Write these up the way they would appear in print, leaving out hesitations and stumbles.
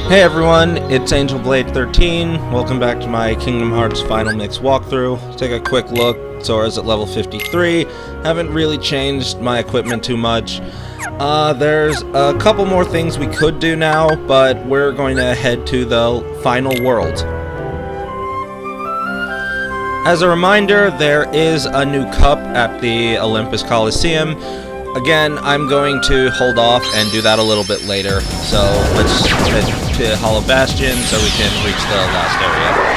Hey everyone, it's Angel Blade 13. Welcome back to my Kingdom Hearts Final Mix walkthrough. Let's take a quick look. Sora's at level 53. Haven't really changed my equipment too much. There's a couple more things we could do now, but we're going to head to the final world. As a reminder, there is a new cup at the Olympus Coliseum. Again, I'm going to hold off and do that a little bit later. So let's head to Hollow Bastion so we can reach the last area.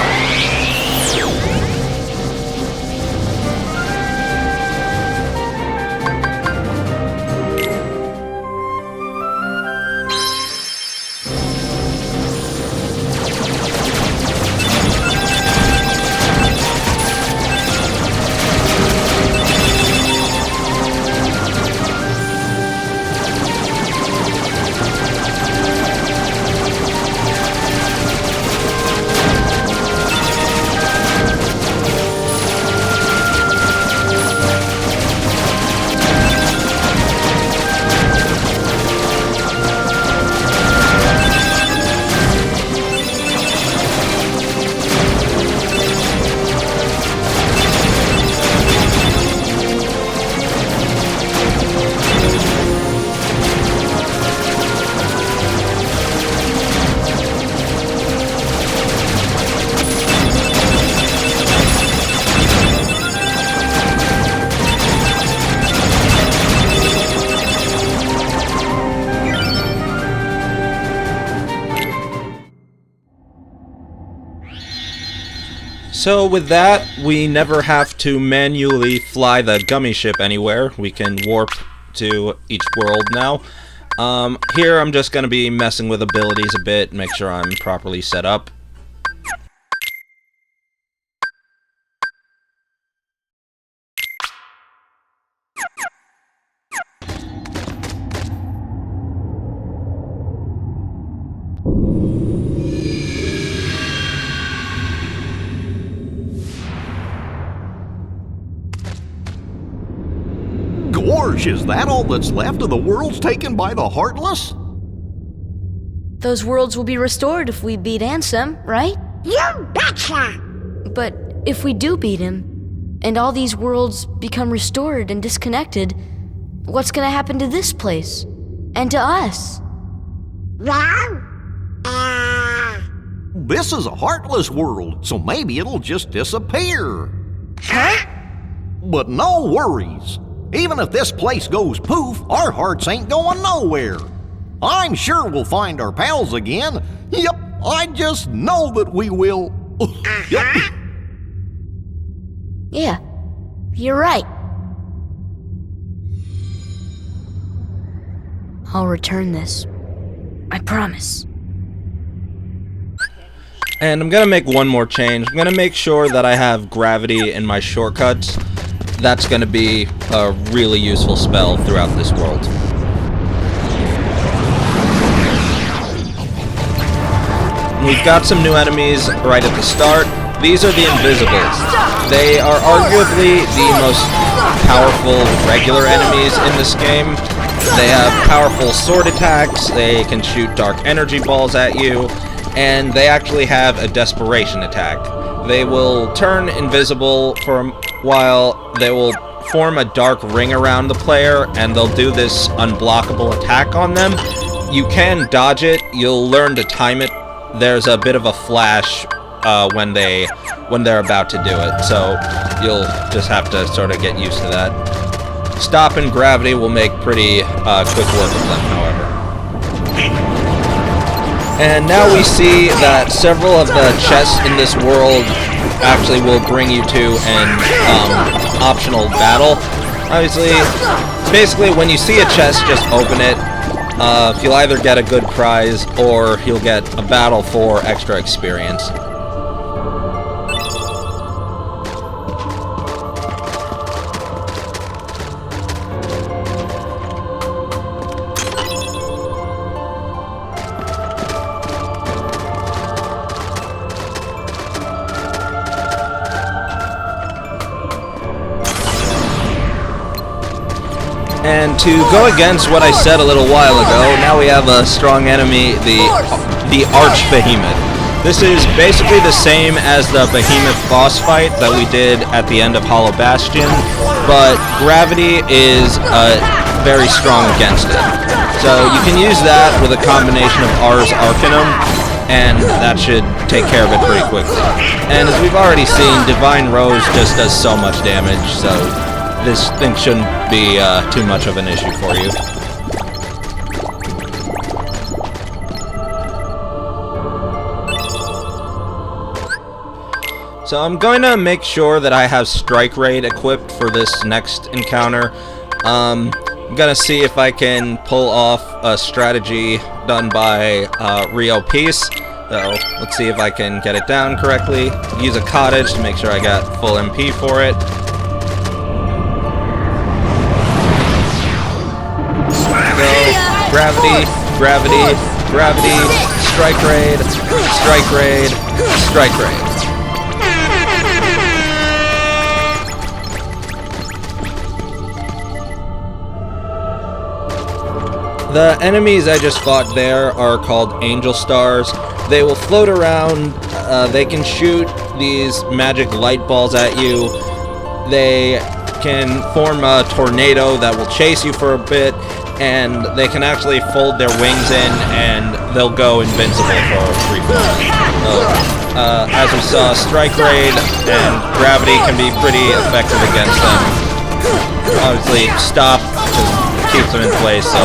So with that, we never have to manually fly the gummy ship anywhere. We can warp to each world now. Here I'm just going to be messing with abilities a bit, make sure I'm properly set up. Gorge, is that all that's left of the worlds taken by the Heartless? Those worlds will be restored if we beat Ansem, right? You betcha! But if we do beat him, and all these worlds become restored and disconnected, what's gonna happen to this place? And to us? Well, This is a Heartless world, so maybe it'll just disappear. huh? But no worries. Even if this place goes poof, our hearts ain't going nowhere. I'm sure we'll find our pals again. Yep, I just know that we will. Yep. Yeah, you're right. I'll return this. I promise. And I'm going to make one more change. I'm going to make sure that I have gravity in my shortcuts. That's going to be a really useful spell throughout this world. We've got some new enemies right at the start. These are the Invisibles. They are arguably the most powerful regular enemies in this game. They have powerful sword attacks, they can shoot dark energy balls at you, and they actually have a desperation attack. They will turn invisible for a while, they will form a dark ring around the player, and they'll do this unblockable attack on them. You can dodge it, you'll learn to time it. There's a bit of a flash when they're about to do it, so you'll just have to sort of get used to that. Stop and gravity will make pretty quick work of them, however. And now we see that several of the chests in this world actually will bring you to an optional battle. Obviously, basically when you see a chest, just open it. You'll either get a good prize or you'll get a battle for extra experience. And to go against what I said a little while ago, now we have a strong enemy, the Arch Behemoth. This is basically the same as the Behemoth boss fight that we did at the end of Hollow Bastion, but gravity is very strong against it. So you can use that with a combination of Ars Arcanum, and that should take care of it pretty quickly. And as we've already seen, Divine Rose just does so much damage, so this thing shouldn't be too much of an issue for you. So I'm going to make sure that I have Strike Raid equipped for this next encounter. I'm going to see if I can pull off a strategy done by Rio Peace. So let's see if I can get it down correctly. Use a cottage to make sure I got full MP for it. So, gravity, gravity, gravity, Strike Raid, Strike Raid, Strike Raid. The enemies I just fought there are called Angel Stars. They will float around, they can shoot these magic light balls at you, they can form a tornado that will chase you for a bit, and they can actually fold their wings in and they'll go invincible for a brief moment. As we saw, Strike Raid and Gravity can be pretty effective against them. Obviously, Stop just keeps them in place, so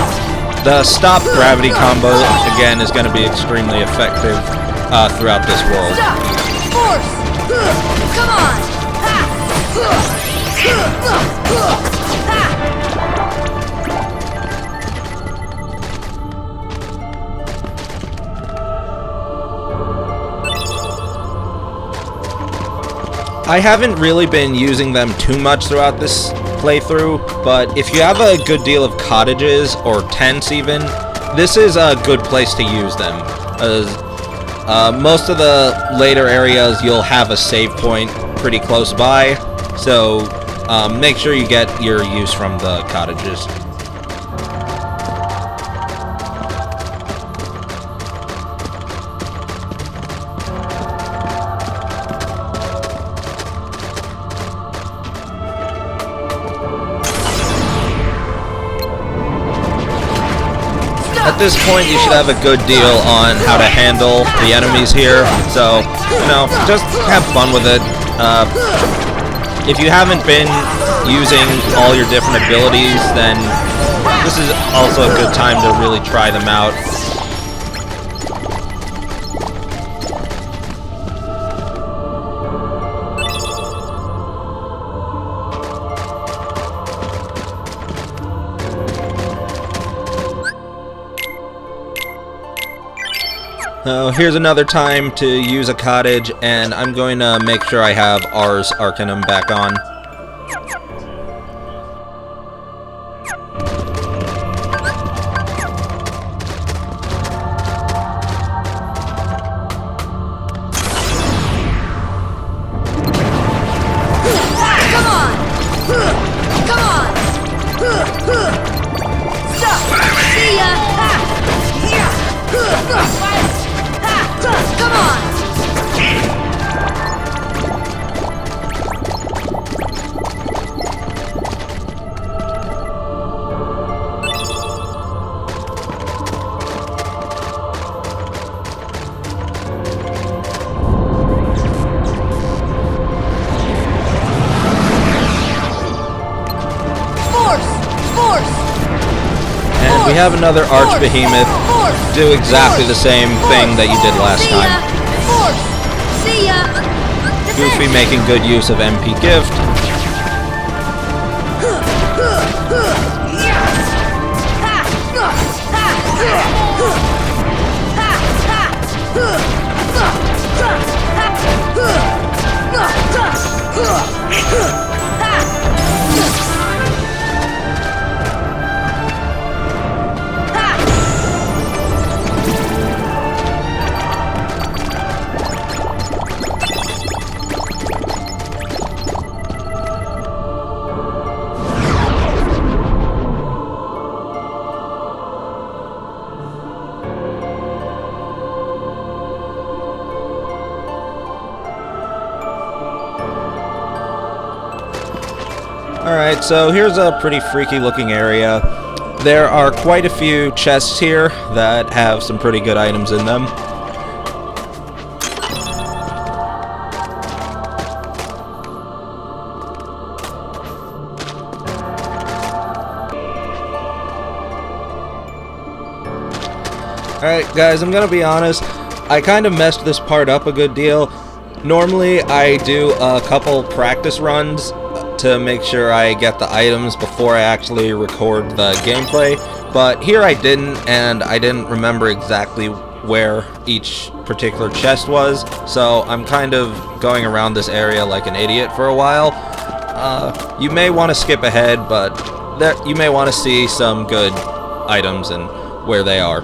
the Stop Gravity combo, again, is going to be extremely effective throughout this world. Force! Come on! I haven't really been using them too much throughout this playthrough, but if you have a good deal of cottages, or tents even, this is a good place to use them. Most of the later areas you'll have a save point pretty close by, so make sure you get your use from the cottages. At this point, you should have a good deal on how to handle the enemies here, so, you know, just have fun with it. If you haven't been using all your different abilities, then this is also a good time to really try them out. Here's another time to use a cottage, and I'm going to make sure I have Ars Arcanum back on. Come on! Come on! Stop! See ya! Come on! And we have another Arch Behemoth do exactly the same thing that you did last time. Goofy making good use of MP Gift. Alright, so here's a pretty freaky looking area. There are quite a few chests here that have some pretty good items in them. Alright guys, I'm gonna be honest, I kind of messed this part up a good deal. Normally I do a couple practice runs to make sure I get the items before I actually record the gameplay, but here I didn't, and I didn't remember exactly where each particular chest was, so I'm kind of going around this area like an idiot for a while. You may want to skip ahead, but you may want to see some good items and where they are.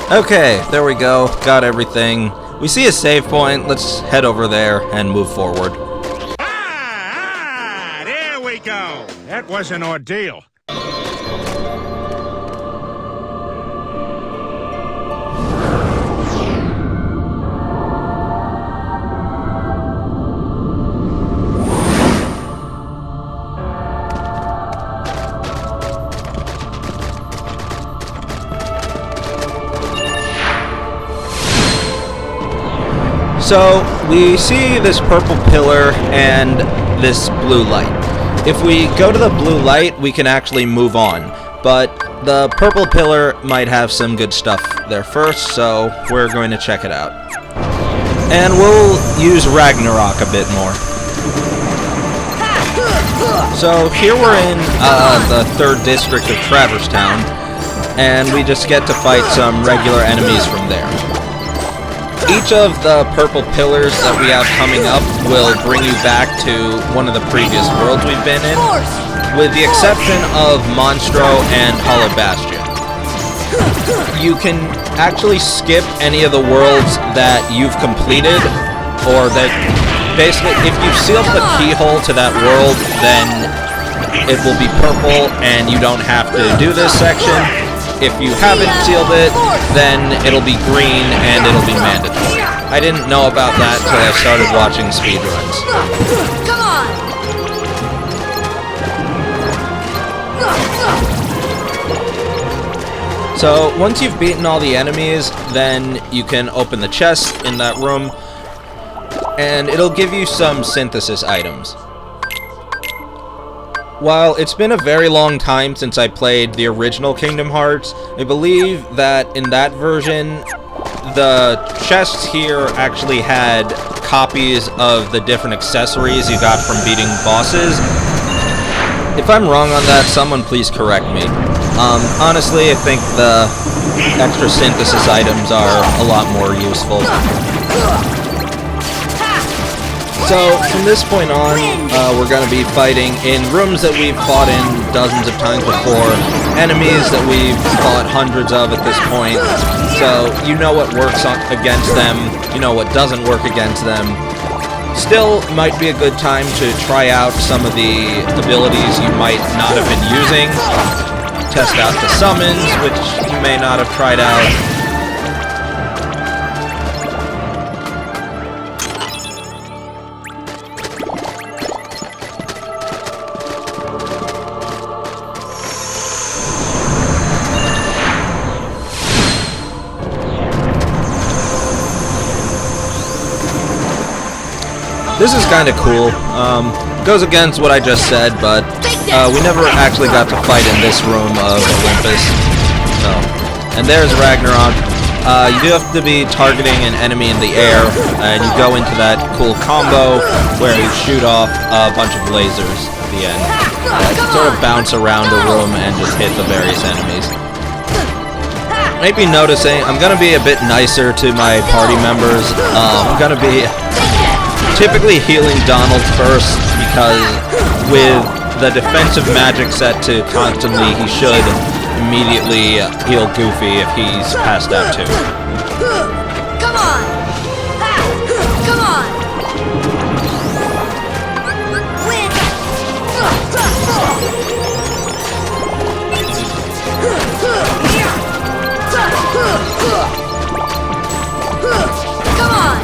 Okay, there we go. Got everything. We see a save point. Let's head over there and move forward. There we go. That was an ordeal. So we see this purple pillar and this blue light. If we go to the blue light, we can actually move on, but the purple pillar might have some good stuff there first, so we're going to check it out. And we'll use Ragnarok a bit more. So here we're in the 3rd district of Traverse Town, and we just get to fight some regular enemies from there. Each of the purple pillars that we have coming up will bring you back to one of the previous worlds we've been in, with the exception of Monstro and Hollow Bastion. You can actually skip any of the worlds that you've completed, or that basically, if you've sealed the keyhole to that world, then it will be purple and you don't have to do this section. If you haven't sealed it, then it'll be green and it'll be mandatory. I didn't know about that until I started watching speedruns. Come on! So, once you've beaten all the enemies, then you can open the chest in that room, and it'll give you some synthesis items. While it's been a very long time since I played the original Kingdom Hearts, I believe that in that version, the chests here actually had copies of the different accessories you got from beating bosses. If I'm wrong on that, someone please correct me. Honestly, I think the extra synthesis items are a lot more useful. So, from this point on, we're going to be fighting in rooms that we've fought in dozens of times before, enemies that we've fought hundreds of at this point, so you know what works against them, you know what doesn't work against them. Still, might be a good time to try out some of the abilities you might not have been using, test out the summons, which you may not have tried out. This is kind of cool. Goes against what I just said, but we never actually got to fight in this room of Olympus. So, and there's Ragnarok. You do have to be targeting an enemy in the air, and you go into that cool combo where you shoot off a bunch of lasers at the end. Sort of bounce around the room and just hit the various enemies. Maybe noticing, I'm going to be a bit nicer to my party members. I'm going to be typically healing Donald first, because with the defensive magic set to constantly, he should immediately heal Goofy if he's passed out too. Come on! Come on! Win! Come on! Come on!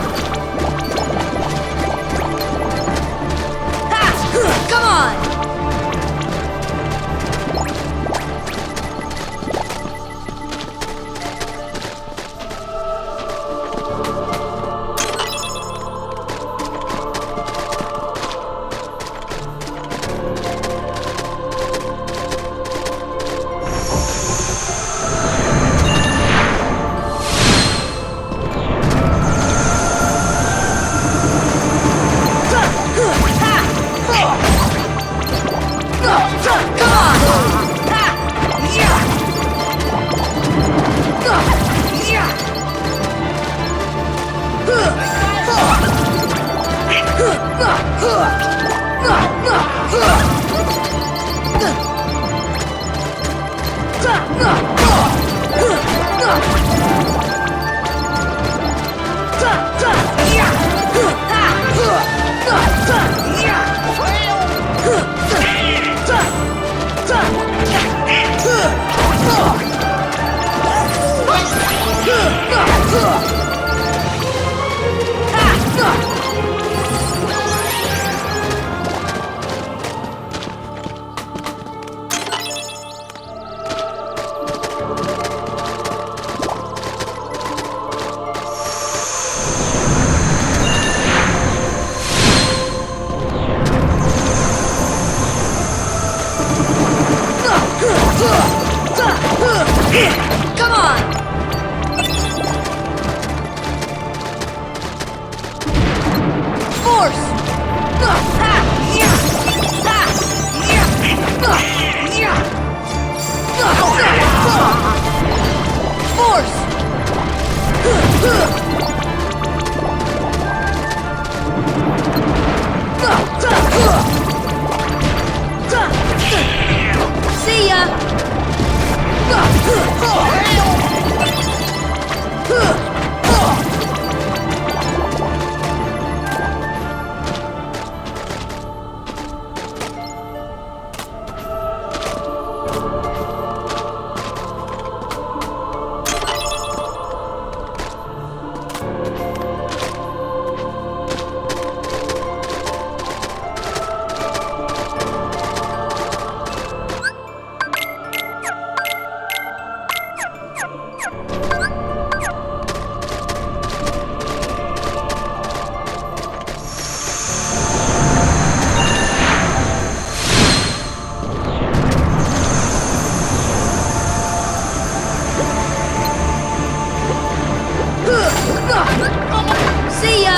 See ya!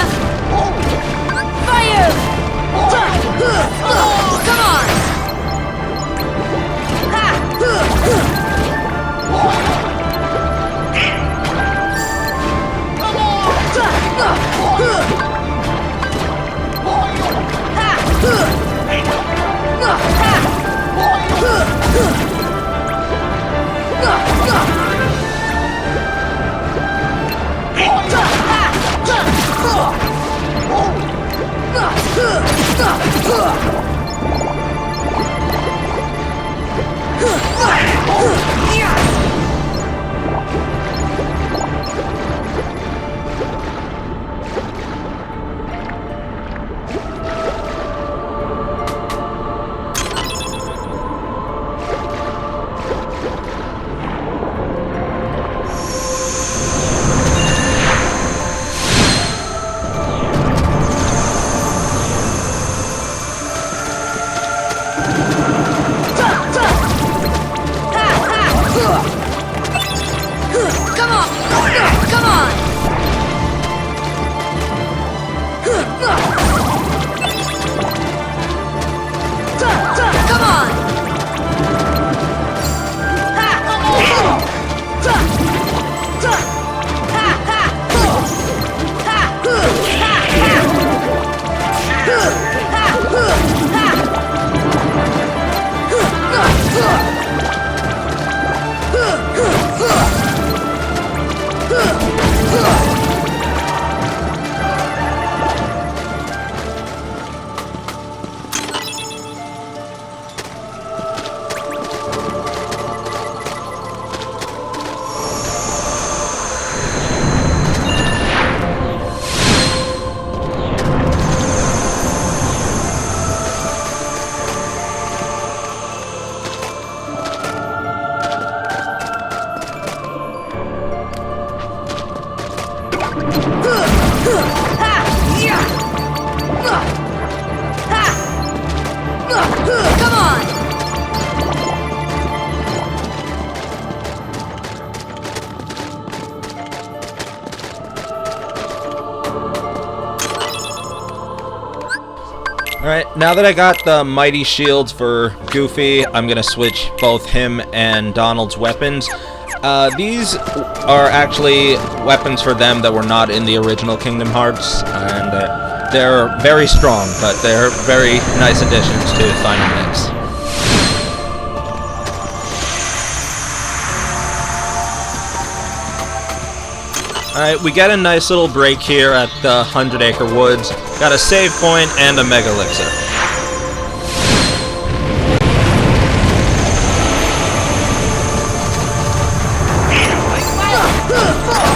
Fire! Come on! Alright, now that I got the mighty shields for Goofy, I'm gonna switch both him and Donald's weapons. These are actually weapons for them that were not in the original Kingdom Hearts, and they're very strong, but they're very nice additions to Final Mix. Alright, we get a nice little break here at the 100 Acre Woods. Got a save point and a Mega Elixir.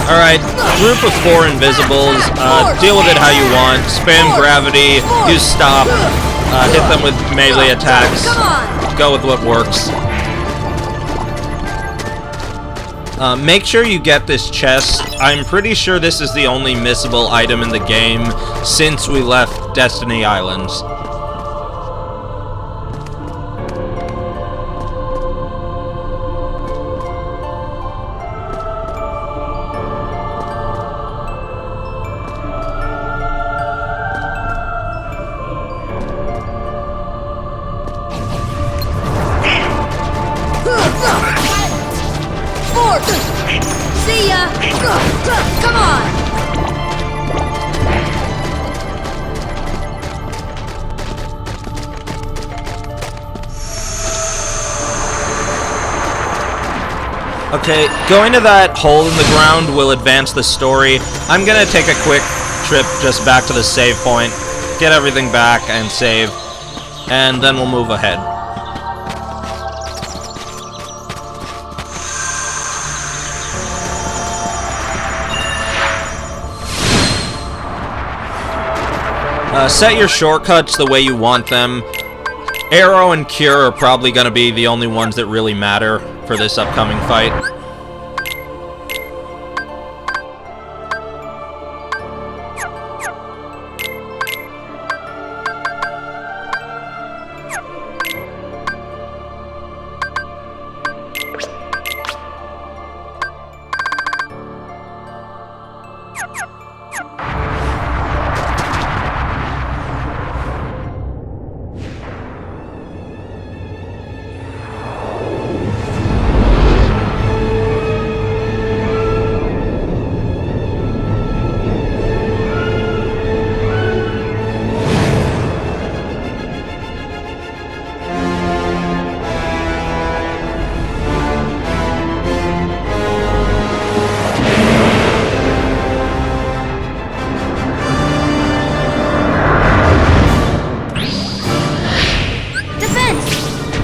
Alright, group of 4 invisibles. Deal with it how you want. Spam gravity, use stop, hit them with melee attacks. Go with what works. Make sure you get this chest. I'm pretty sure this is the only missable item in the game since we left Destiny Islands. See ya! Come on! Okay, going to that hole in the ground will advance the story. I'm gonna take a quick trip just back to the save point, get everything back, and save, and then we'll move ahead. Set your shortcuts the way you want them. Arrow and Cure are probably going to be the only ones that really matter for this upcoming fight.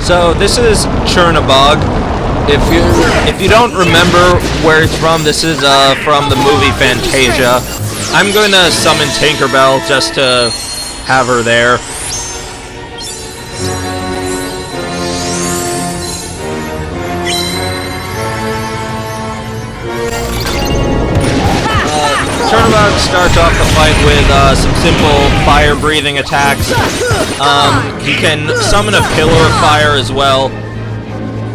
So this is Chernabog. If you don't remember where it's from, this is from the movie Fantasia. I'm going to summon Tinkerbell just to have her there. Chernabog starts off the fight with some simple fire-breathing attacks. He can summon a pillar of fire as well.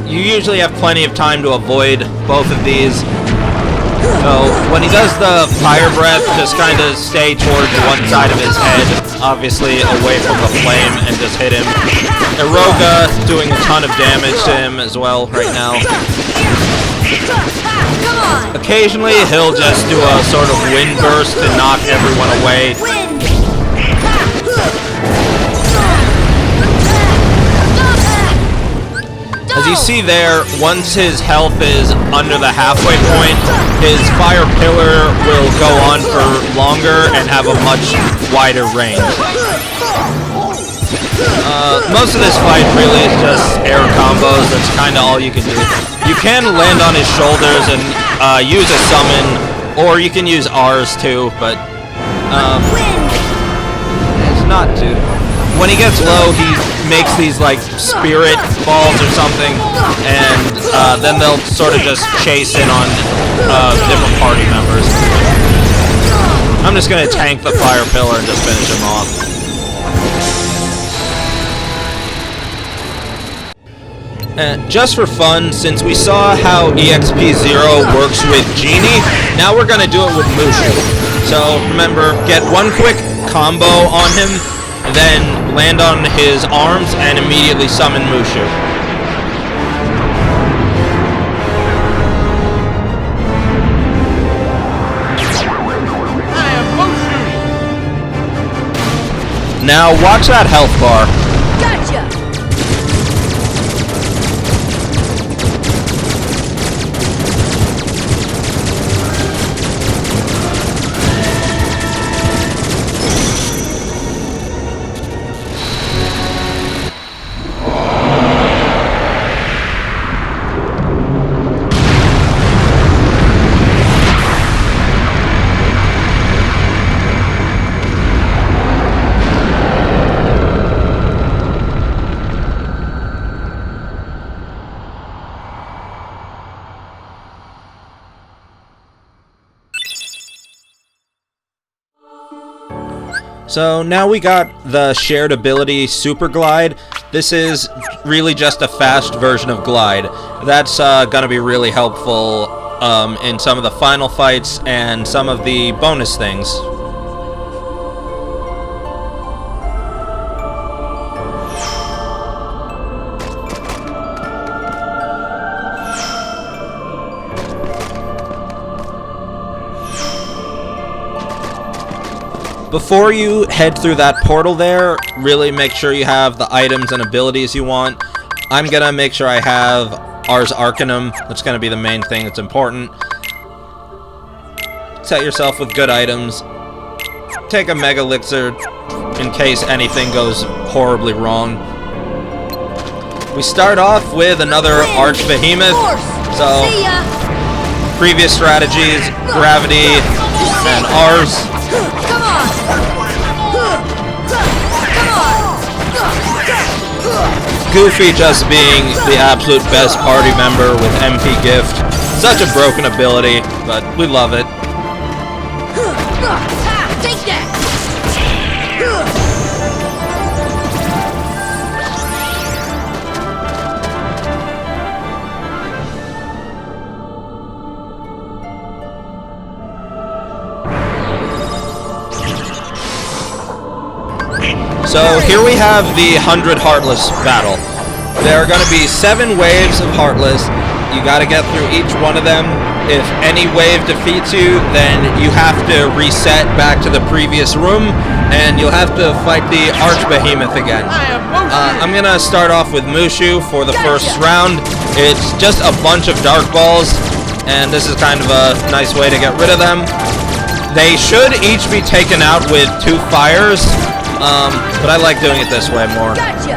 You usually have plenty of time to avoid both of these. So when he does the fire breath, just kind of stay towards one side of his head, obviously away from the flame, and just hit him. Eroga doing a ton of damage to him as well right now. Occasionally he'll just do a sort of wind burst to knock everyone away. As you see there, once his health is under the halfway point, his fire pillar will go on for longer and have a much wider range. Most of this fight really is just air combos. That's kind of all you can do. You can land on his shoulders and use a summon, or you can use R's too, but it's not too. When he gets low, he makes these like spirit balls or something, and then they'll sort of just chase in on different party members. I'm just gonna tank the fire pillar and just finish him off. Just for fun, since we saw how EXP0 works with Genie, now we're gonna do it with Mushu. So remember, get one quick combo on him, then land on his arms and immediately summon Mushu. I am Mushu! Now watch that health bar. Gotcha! So now we got the shared ability Super Glide. This is really just a fast version of Glide. That's gonna be really helpful in some of the final fights and some of the bonus things. Before you head through that portal there, really make sure you have the items and abilities you want. I'm gonna make sure I have Ars Arcanum. That's going to be the main thing that's important. Set yourself with good items. Take a Mega Elixir in case anything goes horribly wrong. We start off with another Arch Behemoth. So, previous strategies, Gravity and Ars. Come on! Goofy just being the absolute best party member with MP Gift. Such a broken ability, but we love it. Take that! So here we have the 100 Heartless battle. There are going to be 7 waves of Heartless. You got to get through each one of them. If any wave defeats you, then you have to reset back to the previous room, and you'll have to fight the Arch Behemoth again. I'm going to start off with Mushu for the first round. It's just a bunch of Dark Balls, and this is kind of a nice way to get rid of them. They should each be taken out with 2 fires. But I like doing it this way more. Gotcha!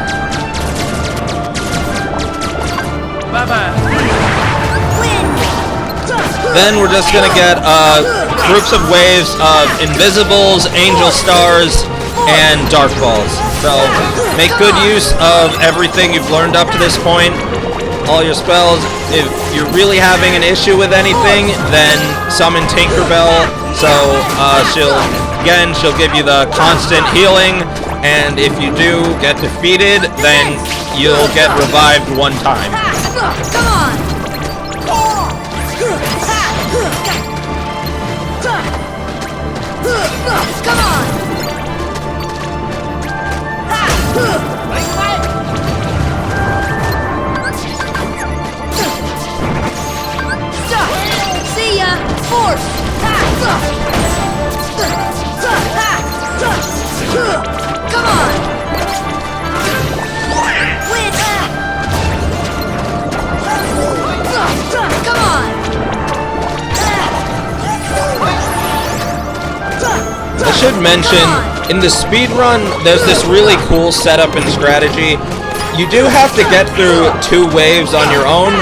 Then we're just gonna get groups of waves of Invisibles, Angel Stars, and Dark Balls. So make good use of everything you've learned up to this point. All your spells. If you're really having an issue with anything, then summon Tinkerbell. So she'll give you the constant healing, and if you do get defeated, then you'll get revived 1 time. Come on! Come on! See ya! Force! Come on! Win! Come on! I should mention, in the speedrun, there's this really cool setup and strategy. You do have to get through 2 waves on your own,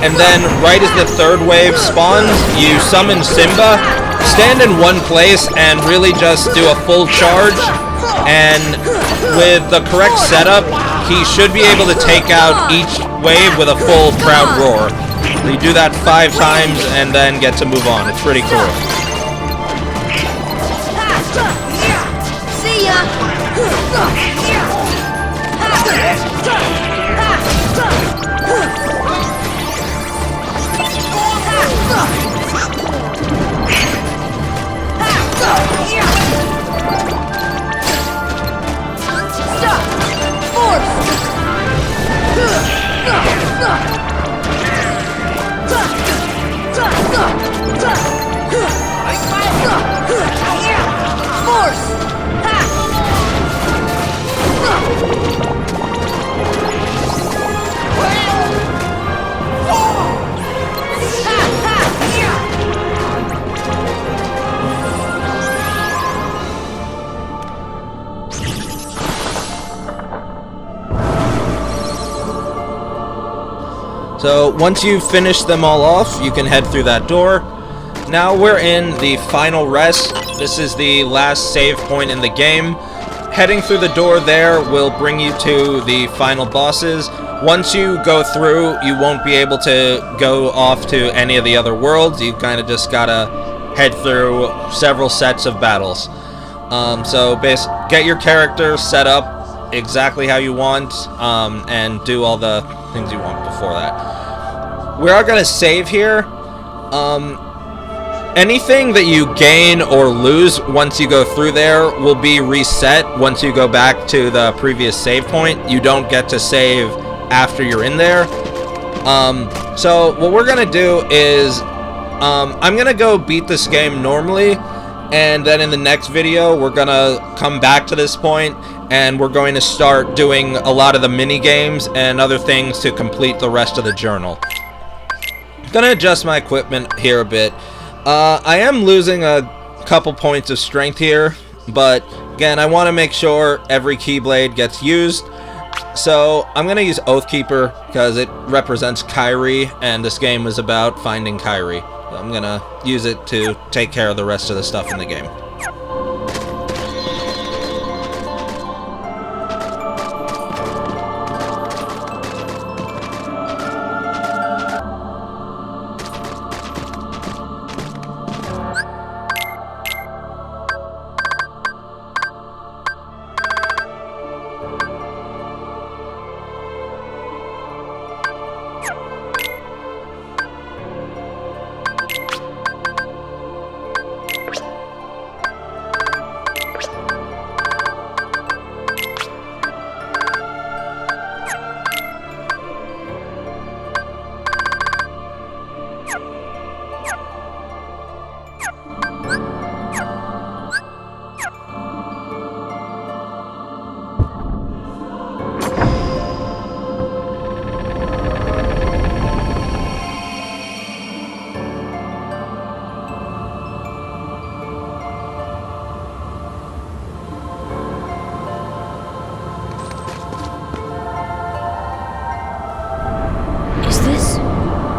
and then right as the 3rd wave spawns, you summon Simba, stand in one place, and really just do a full charge, and with the correct setup, he should be able to take out each wave with a full crowd roar. You do that 5 times, and then get to move on. It's pretty cool. See ya! Stop! Force! So once you've finished them all off, you can head through that door. Now we're in the final rest. This is the last save point in the game. Heading through the door there will bring you to the final bosses. Once you go through, you won't be able to go off to any of the other worlds. You kind of just gotta head through several sets of battles. So get your character set up exactly how you want, and do all the things you want before that. We are going to save here. Anything that you gain or lose once you go through there will be reset once you go back to the previous save point. You don't get to save after you're in there. So what we're going to do is I'm going to go beat this game normally, and then in the next video we're going to come back to this point and we're going to start doing a lot of the mini games and other things to complete the rest of the journal. Gonna adjust my equipment here a bit. I am losing a couple points of strength here, but again, I want to make sure every Keyblade gets used. So I'm gonna use Oathkeeper because it represents Kyrie, and this game is about finding Kyrie. So I'm gonna use it to take care of the rest of the stuff in the game.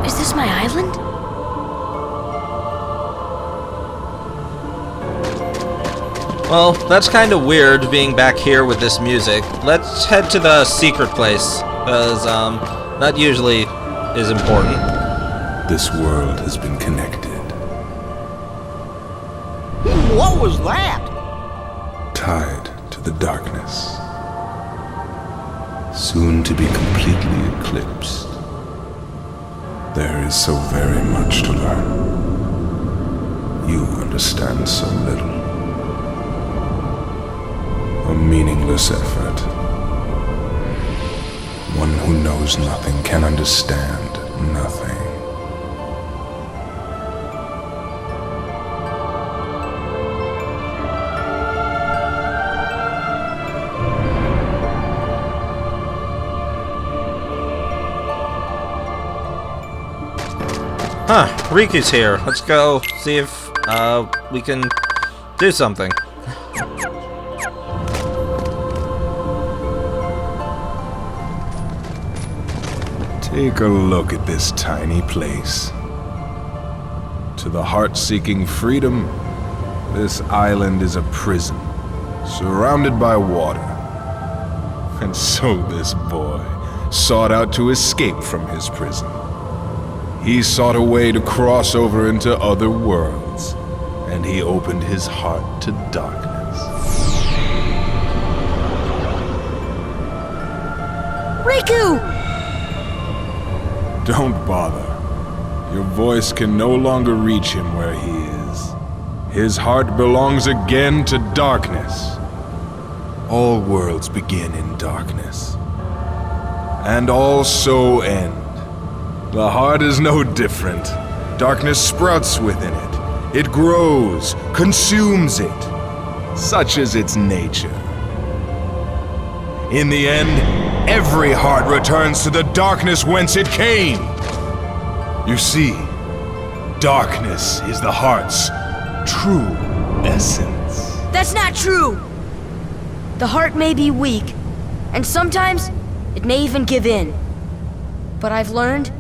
Is this my island? Well, that's kind of weird being back here with this music. Let's head to the secret place, because that usually is important. This world has been connected. What was that? Tied to the darkness. Soon to be completely eclipsed. There is so very much to learn. You understand so little. A meaningless effort. One who knows nothing can understand nothing. Huh, Riku's here. Let's go see if we can do something. Take a look at this tiny place. To the heart-seeking freedom, this island is a prison, surrounded by water. And so this boy sought out to escape from his prison. He sought a way to cross over into other worlds, and he opened his heart to darkness. Riku! Don't bother. Your voice can no longer reach him where he is. His heart belongs again to darkness. All worlds begin in darkness, and all so end. The heart is no different. Darkness sprouts within it. It grows, consumes it. Such is its nature. In the end, every heart returns to the darkness whence it came. You see, darkness is the heart's true essence. That's not true! The heart may be weak, and sometimes it may even give in. But I've learned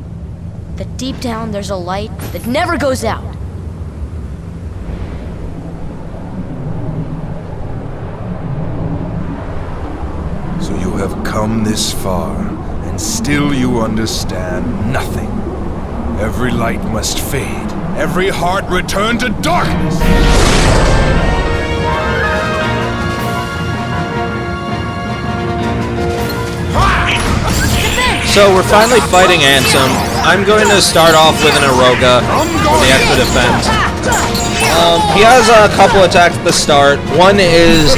that deep down there's a light that never goes out. So you have come this far, and still you understand nothing. Every light must fade. Every heart return to darkness. So we're finally fighting Ansem. I'm going to start off with an Aroga for the extra defense. He has a couple attacks at the start. One is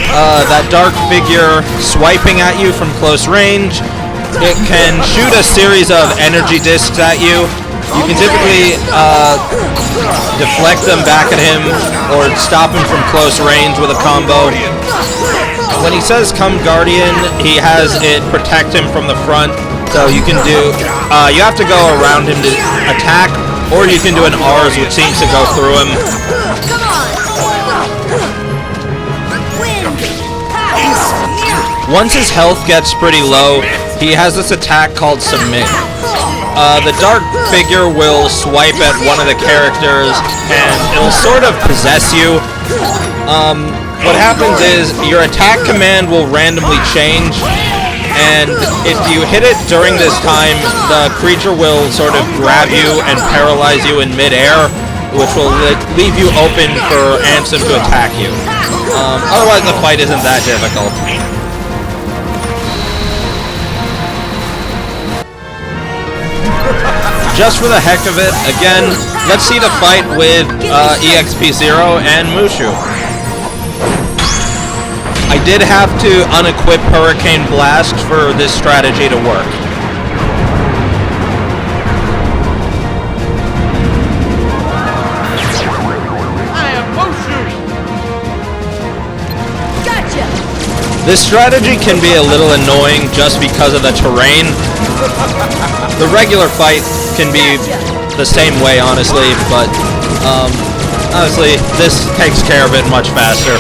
that dark figure swiping at you from close range. It can shoot a series of energy discs at you. You can typically deflect them back at him or stop him from close range with a combo. when he says "Come Guardian," he has it protect him from the front. So you can do, you have to go around him to attack, or you can do an R's, which seems to go through him. Come on! Wind! Once his health gets pretty low, he has this attack called Submit. The dark figure will swipe at one of the characters, and it'll sort of possess you. What happens is, your attack command will randomly change, and if you hit it during this time, the creature will sort of grab you and paralyze you in mid-air, which will leave you open for Ansem to attack you. Otherwise, the fight isn't that difficult. Just for the heck of it, again, let's see the fight with EXP0 and Mushu. I did have to unequip Hurricane Blast for this strategy to work. I am Mushu! Gotcha! This strategy can be a little annoying just because of the terrain. The regular fight can be the same way, honestly, but honestly, this takes care of it much faster.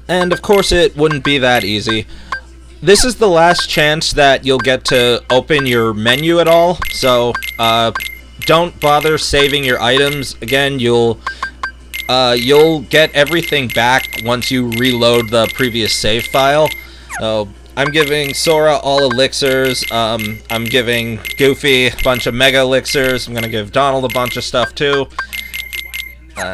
And of course it wouldn't be that easy. This is the last chance that you'll get to open your menu at all, so don't bother saving your items. Again, you'll get everything back once you reload the previous save file. So I'm giving Sora all elixirs, I'm giving Goofy a bunch of mega elixirs, I'm gonna give Donald a bunch of stuff too.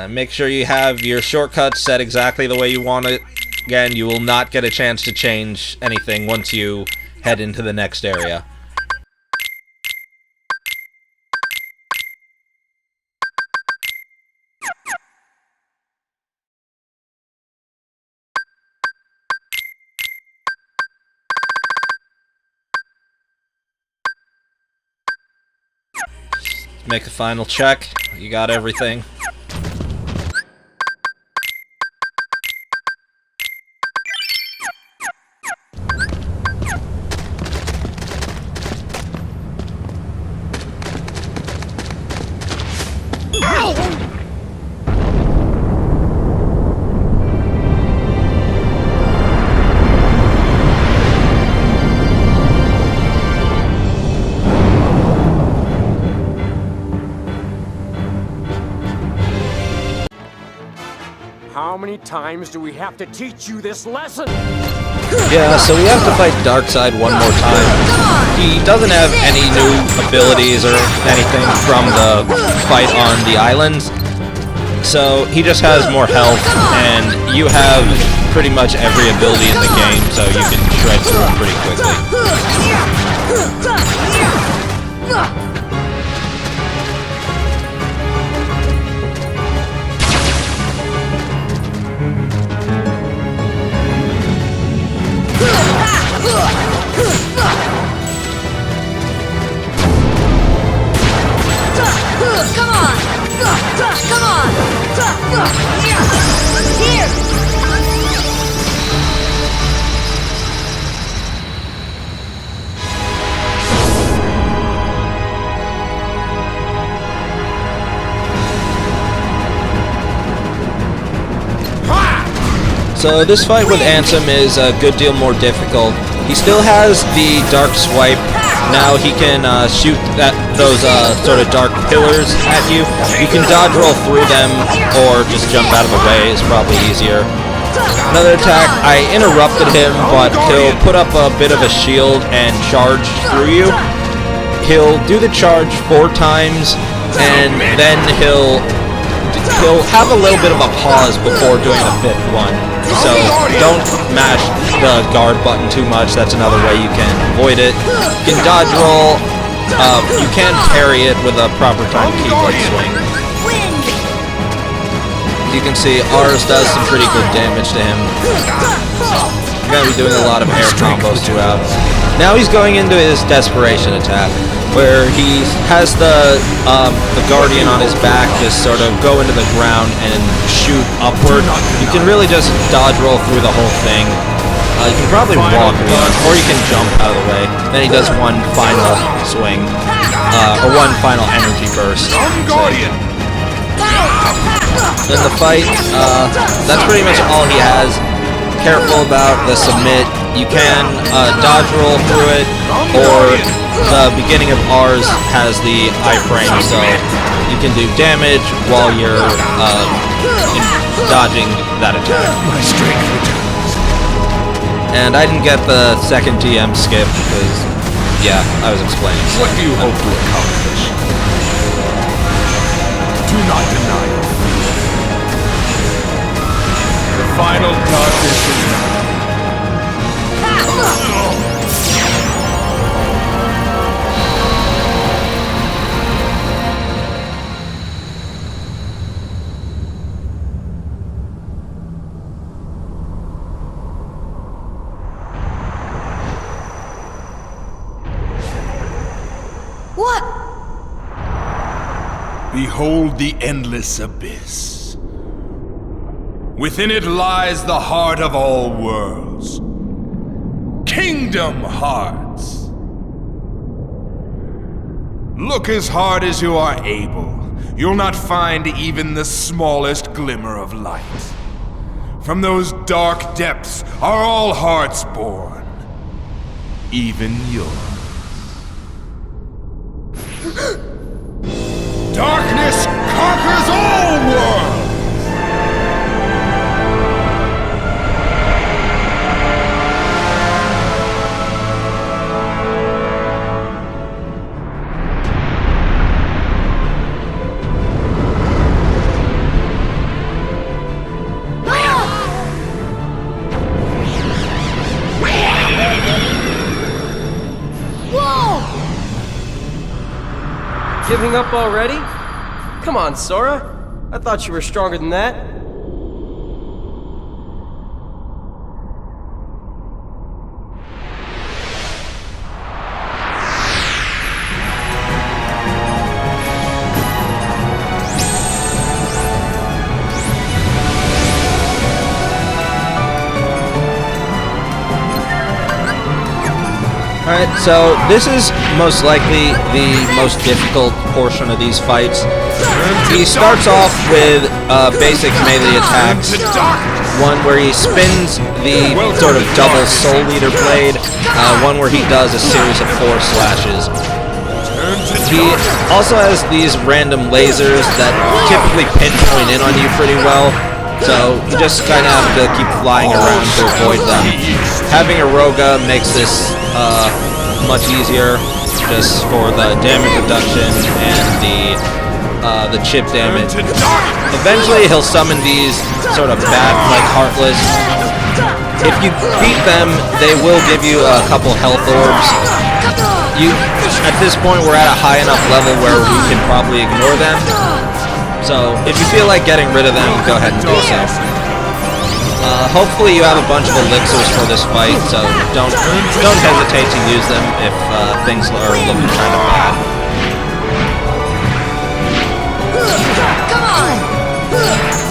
Make sure you have your shortcuts set exactly the way you want it. Again, you will not get a chance to change anything once you head into the next area. Make a final check. You got everything. How many times do we have to teach you this lesson? Yeah, so we have to fight Darkseid one more time. He doesn't have any new abilities or anything from the fight on the islands, so he just has more health, and you have pretty much every ability in the game, so you can shred through him pretty quickly. Come on! Come on! Here! So this fight with Ansem is a good deal more difficult. He still has the dark swipe. Now he can shoot those sort of dark pillars at you. You can dodge roll through them, or just jump out of the way is probably easier. Another attack, I interrupted him, but he'll put up a bit of a shield and charge through you. He'll do the charge 4 times, and then he'll he'll have a little bit of a pause before doing the 5th one. So don't mash the guard button too much. That's another way you can avoid it. You can dodge roll. You can parry it with a proper time keyboard swing. You can see ours does some pretty good damage to him. You're going to be doing a lot of air combos throughout. Now he's going into his desperation attack, where he has the Guardian on his back just sort of go into the ground and shoot upward. You can really just dodge roll through the whole thing. You can probably walk around, or you can jump out of the way. Then he does one final swing, or one final energy burst. In the fight, that's pretty much all he has. Careful about the submit. You can dodge roll through it, or the beginning of ours has the iframe, so you can do damage while you're dodging that attack. My strength returns. And I didn't get the second TM skip because, yeah, I was explaining. What do you hope to accomplish? Do not deny it. The final darkness is nigh. What? Behold the endless abyss. Within it lies the heart of all worlds. Kingdom Hearts. Look as hard as you are able. You'll not find even the smallest glimmer of light. From those dark depths are all hearts born. Even yours. Darkness conquers all worlds! Giving up already? Come on, Sora. I thought you were stronger than that. Alright, so this is most likely the most difficult portion of these fights. He starts off with basic melee attacks, one where he spins the sort of double Soul Eater blade, one where he does a series of 4 slashes. He also has these random lasers that typically pinpoint in on you pretty well, so you just kind of have to keep flying around to avoid them. Having a Roga makes this much easier, just for the damage reduction and the chip damage. Eventually he'll summon these sort of bad, like Heartless. If you beat them, they will give you a couple health orbs. At this point we're at a high enough level where we can probably ignore them. So if you feel like getting rid of them, go ahead and do so. Hopefully you have a bunch of elixirs for this fight, so don't hesitate to use them if things are looking kind of bad. Come on!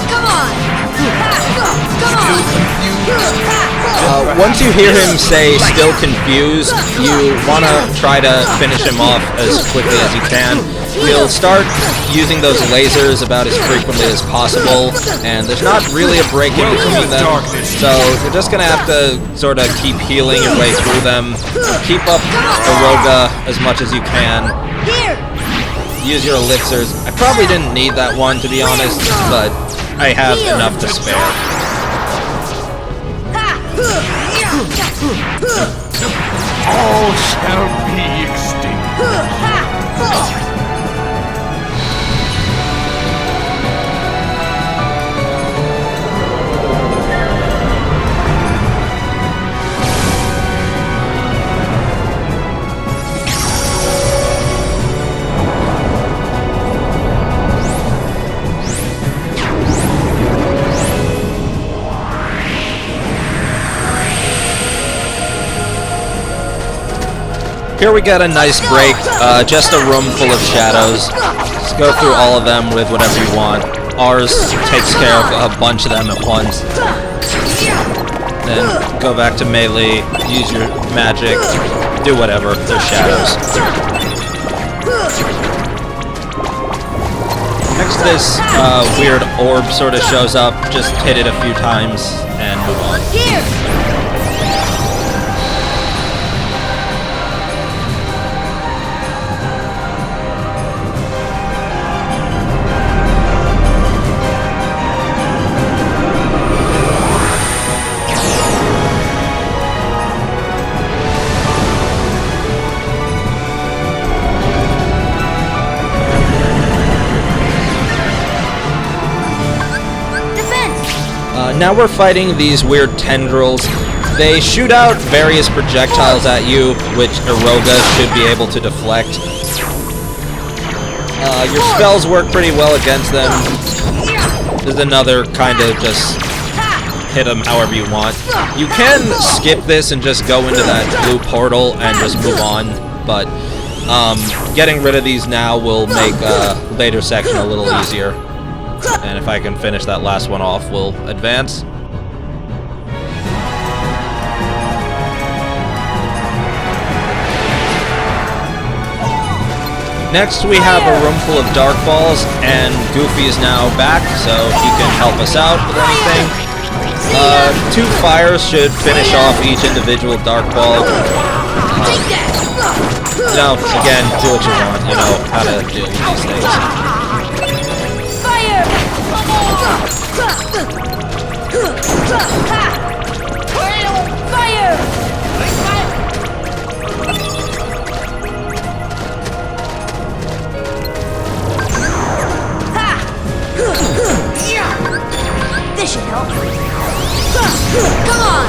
Come on! Come on! Once you hear him say "still confused," you want to try to finish him off as quickly as you can. He'll start using those lasers about as frequently as possible, and there's not really a break in between them, so you're just going to have to sort of keep healing your way through them. Keep up the Roga as much as you can. Use your elixirs. I probably didn't need that one, to be honest, but I have enough to spare. All shall be extinct. Here we get a nice break, just a room full of shadows. Just go through all of them with whatever you want. Ours takes care of a bunch of them at once. Then go back to melee, use your magic, do whatever, they're shadows. Next this weird orb sort of shows up, just hit it a few times and move on. Here! Now we're fighting these weird tendrils. They shoot out various projectiles at you, which Iroga should be able to deflect. Your spells work pretty well against them. There's another kind of just hit them however you want. You can skip this and just go into that blue portal and just move on, but getting rid of these now will make a later section a little easier. And if I can finish that last one off, we'll advance. Next, we have a room full of dark balls, and Goofy is now back, so he can help us out with anything. 2 fires should finish off each individual dark ball. Now, again, do what you want. You know how to deal with these things. Fire! This should help. Come on!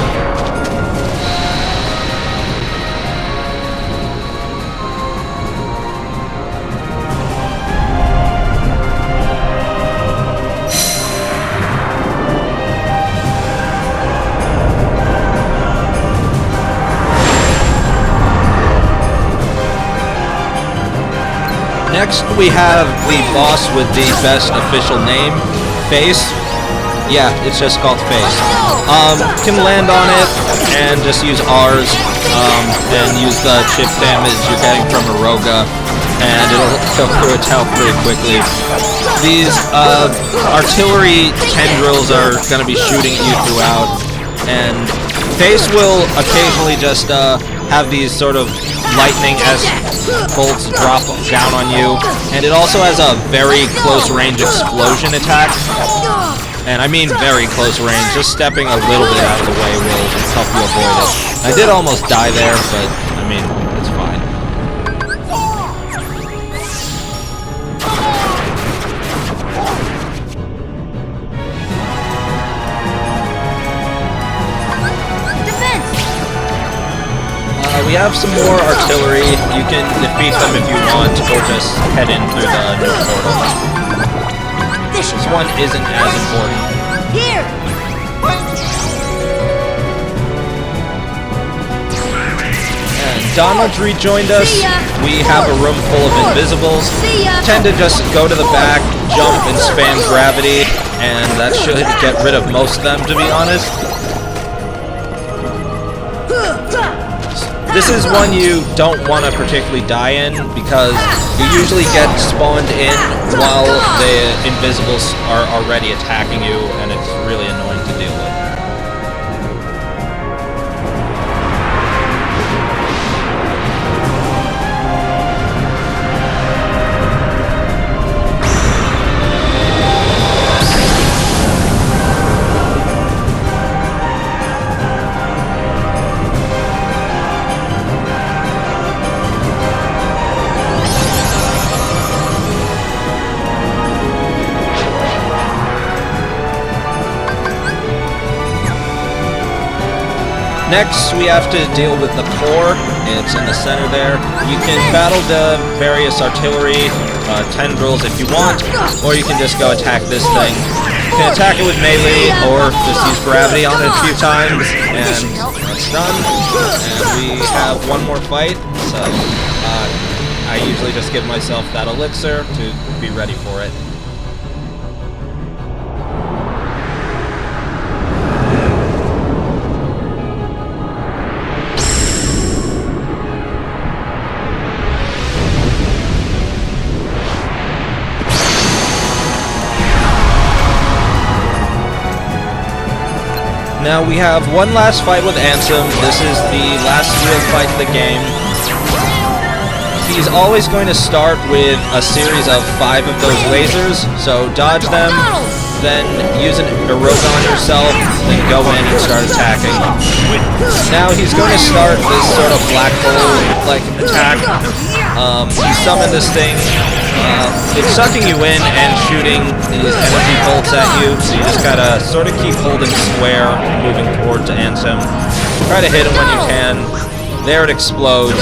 Next, we have the boss with the best official name, Face. Yeah, it's just called Face. Can land on it and just use R's and use the chip damage you're getting from Iroga, and it'll go through its health pretty quickly. These artillery tendrils are going to be shooting at you throughout, and Face will occasionally just have these sort of lightning-esque bolts drop down on you, and it also has a very close-range explosion attack. And I mean very close range, just stepping a little bit out of the way will help you avoid it. I did almost die there, but I mean, it's fine. We have some more artillery. You can defeat them if you want, or just head in through the new portal. This one isn't as important. Here! And Donald rejoined us. We have a room full of invisibles. Tend to just go to the back, jump, and spam gravity, and that should get rid of most of them, to be honest. This is one you don't want to particularly die in, because you usually get spawned in while the invisibles are already attacking you, and it's really annoying to deal with. Next, we have to deal with the core. It's in the center there. You can battle the various artillery tendrils if you want, or you can just go attack this thing. You can attack it with melee, or just use gravity on it a few times, and it's done. And we have one more fight, so I usually just give myself that elixir to be ready for it. Now we have one last fight with Ansem. This is the last real fight of the game. He's always going to start with a series of 5 of those lasers, so dodge them, then use an Eroga on yourself, then go in and start attacking. Now he's going to start this sort of black hole-like attack. You summon this thing. It's sucking you in and shooting these energy bolts at you, so you just gotta sort of keep holding square, moving towards Ansem. Try to hit him when you can. There it explodes.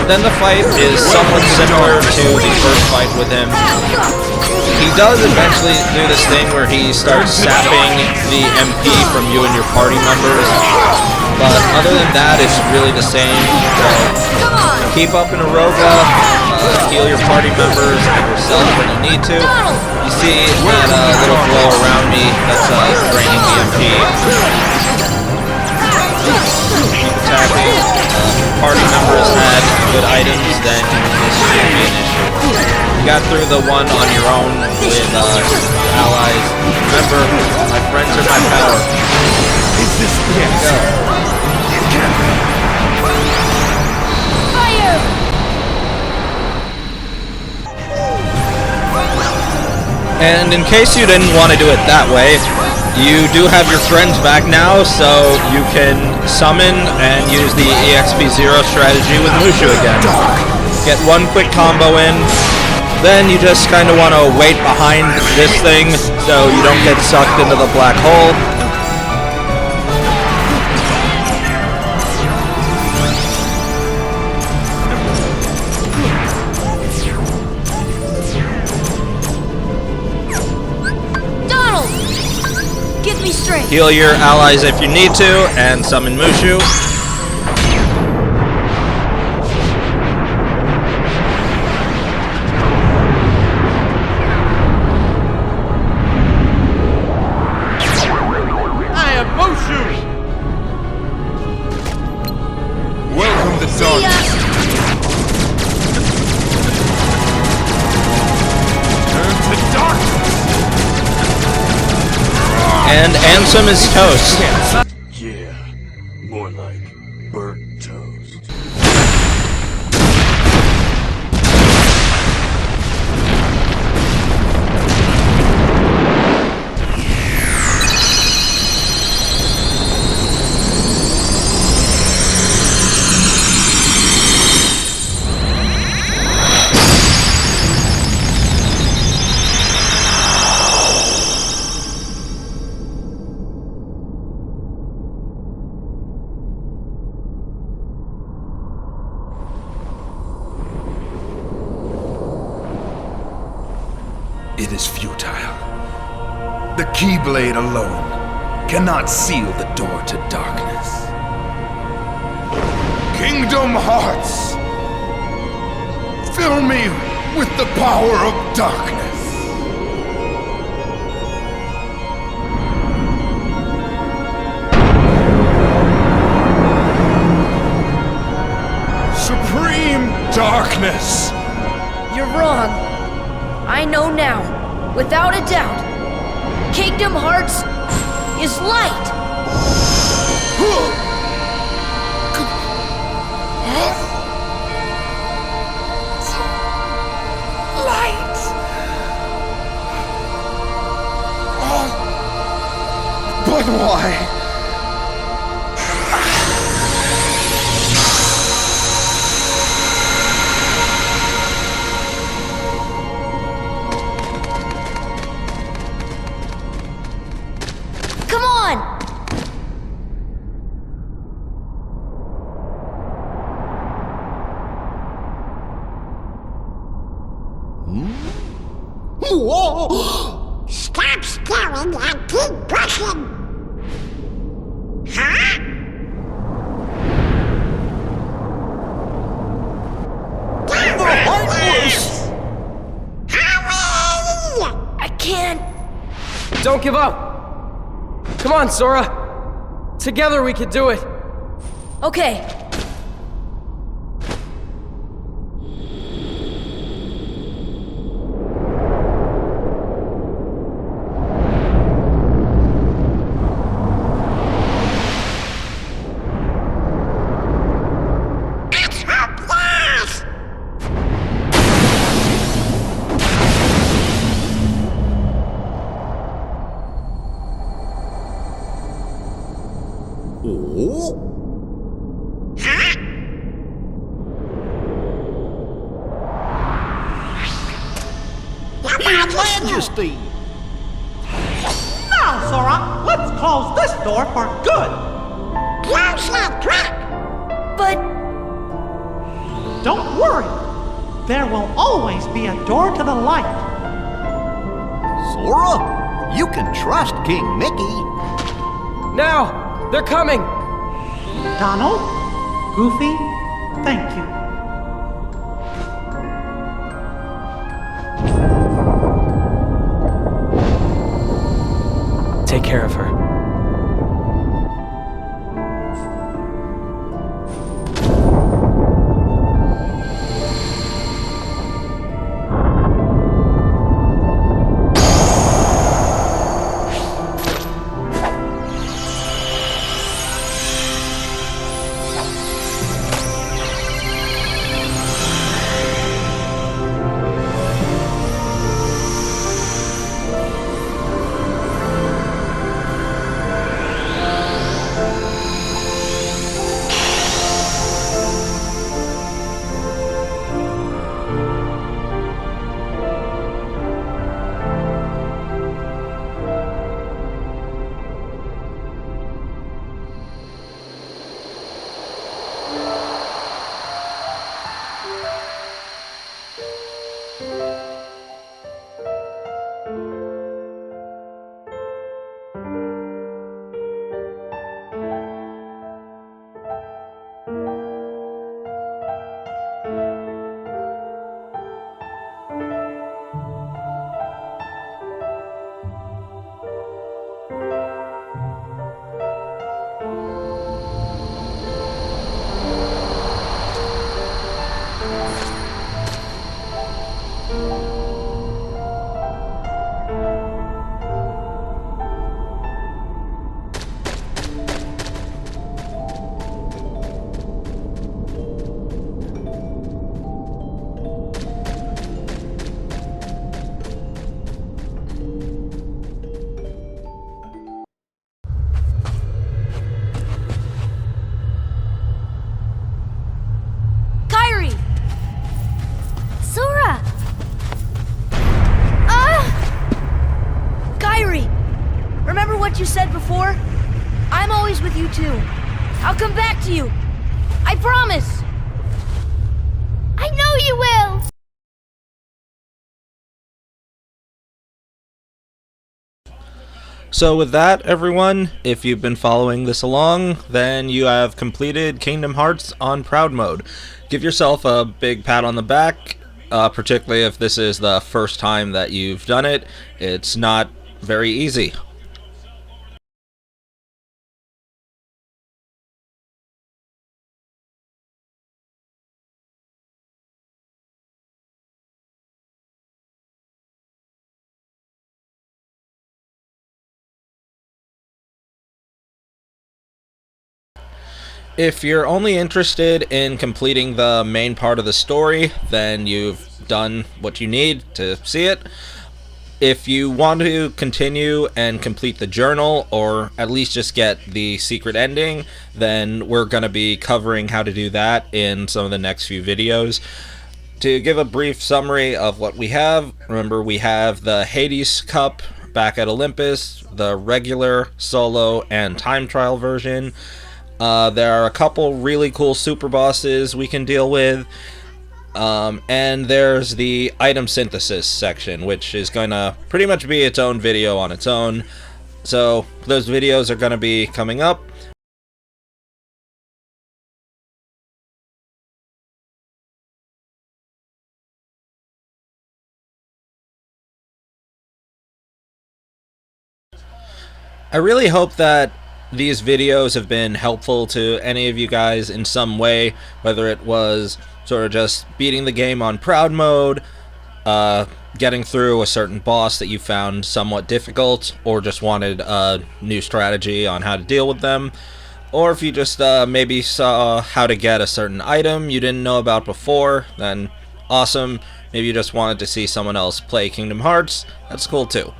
Then the fight is somewhat similar to the first fight with him. He does eventually do this thing where he starts sapping the MP from you and your party members, but other than that, it's really the same. So keep up in Eroga, heal your party members and yourself when you need to. You see that little glow around me that's draining the MP. Keep attacking. Party members had good items, then this shouldn't be an issue. You got through the one on your own with allies. Remember, my friends are my power. Is this Go. Fire! And in case you didn't want to do it that way, you do have your friends back now, so you can summon and use the EXP0 strategy with Mushu again. Get one quick combo in, then you just kind of want to wait behind this thing so you don't get sucked into the black hole. Give me strength! Heal your allies if you need to, and summon Mushu. I am Mushu! Welcome to darkness. Turn to darkness. And Ansem is toast. Yeah, more like burnt toast. It is futile. The Keyblade alone cannot seal the door to darkness. Kingdom Hearts! Fill me with the power of darkness! Supreme darkness! You're wrong. I know now, without a doubt. Kingdom Hearts is light. Light! But why? Come on! Whoa! Stop! Stop staring and keep brushing! Huh? The Heartless! Hurry! I can't. Don't give up! Come on, Sora! Together we can do it! Okay. It's hopeless! Oh? Huh? Your Majesty! Now, Sora, let's close this door for good. Close that trap! But Don't worry. There will always be a door to the light. Sora, you can trust King Mickey. Now! They're coming! Donald, Goofy, thank you. Take care of her. Kyrie! Sora! Kyrie! Remember what you said before? I'm always with you too. I'll come back to you. I promise! I know you will! So with that, everyone, if you've been following this along, then you have completed Kingdom Hearts on Proud Mode. Give yourself a big pat on the back, particularly if this is the first time that you've done it. It's not very easy. If you're only interested in completing the main part of the story, then you've done what you need to see it. If you want to continue and complete the journal, or at least just get the secret ending, then we're going to be covering how to do that in some of the next few videos. To give a brief summary of what we have, remember we have the Hades Cup back at Olympus, the regular, solo, and time trial version. There are a couple really cool super bosses we can deal with. And there's the item synthesis section, which is going to pretty much be its own video on its own. So those videos are going to be coming up. I really hope that these videos have been helpful to any of you guys in some way, whether it was sort of just beating the game on proud mode, getting through a certain boss that you found somewhat difficult, or just wanted a new strategy on how to deal with them, or if you just maybe saw how to get a certain item you didn't know about before, then awesome. Maybe you just wanted to see someone else play Kingdom Hearts, that's cool too.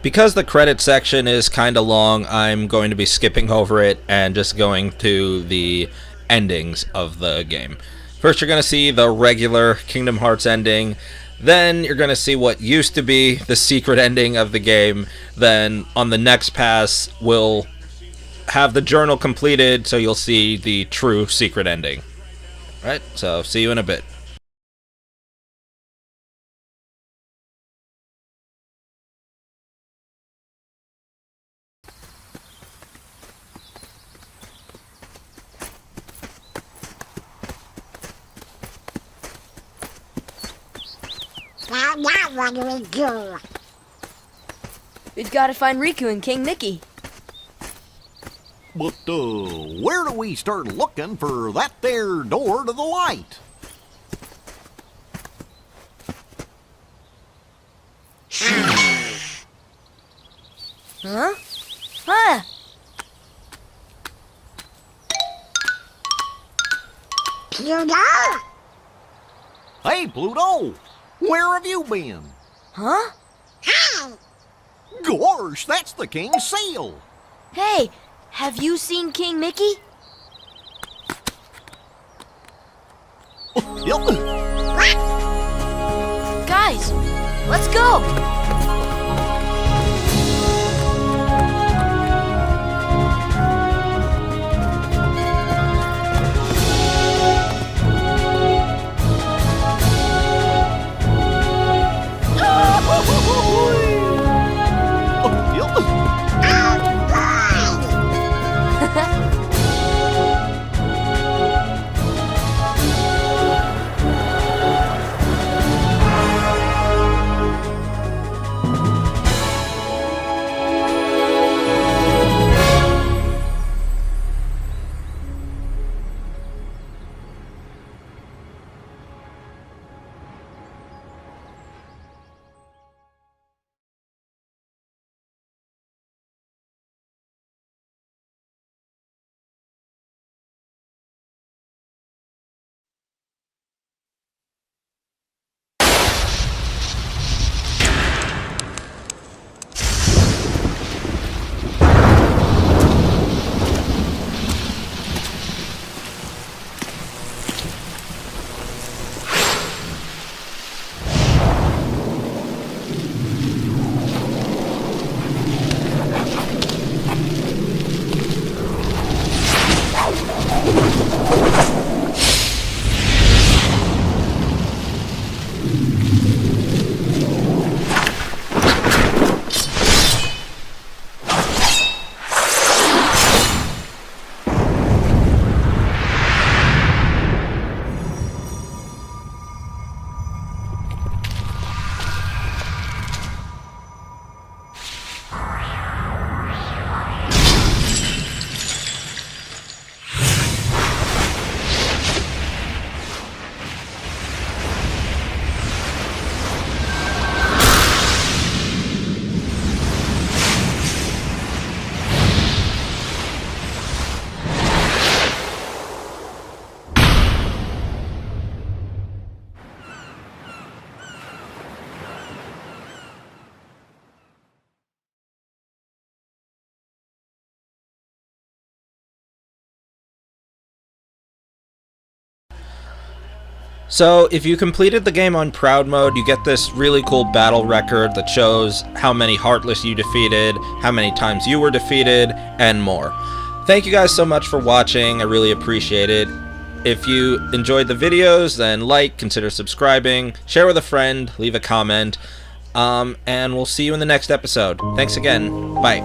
Because the credit section is kinda long, I'm going to be skipping over it and just going to the endings of the game. First, you're going to see the regular Kingdom Hearts ending. Then you're going to see what used to be the secret ending of the game. Then on the next pass, we'll have the journal completed, so you'll see the true secret ending. Alright, so see you in a bit. Now what do we do? We've got to find Riku and King Mickey. But, where do we start looking for that there door to the light? Huh? Huh? Pluto? Hey, Pluto! Where have you been? Huh? Hey! Gosh, that's the king's seal! Hey, have you seen King Mickey? Yep. Guys, let's go! So, if you completed the game on Proud Mode, you get this really cool battle record that shows how many Heartless you defeated, how many times you were defeated, and more. Thank you guys so much for watching. I really appreciate it. If you enjoyed the videos, then like, consider subscribing, share with a friend, leave a comment, and we'll see you in the next episode. Thanks again. Bye.